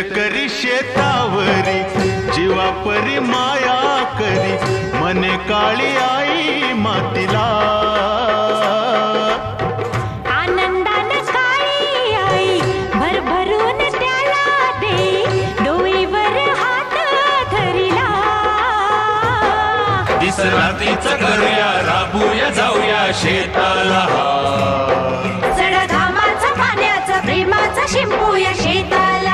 करी शेतावरी, जीवा परी माया करी, मने काळी आई मातीला. आनंदानं काळी आई भरभरून त्याला दे, डोईवर हात धरिला. दिसरातीचं करूया, राबूया जाऊया शेताला. जड घामाचं पाण्याचं प्रेमाचं शिंपूया शेताला.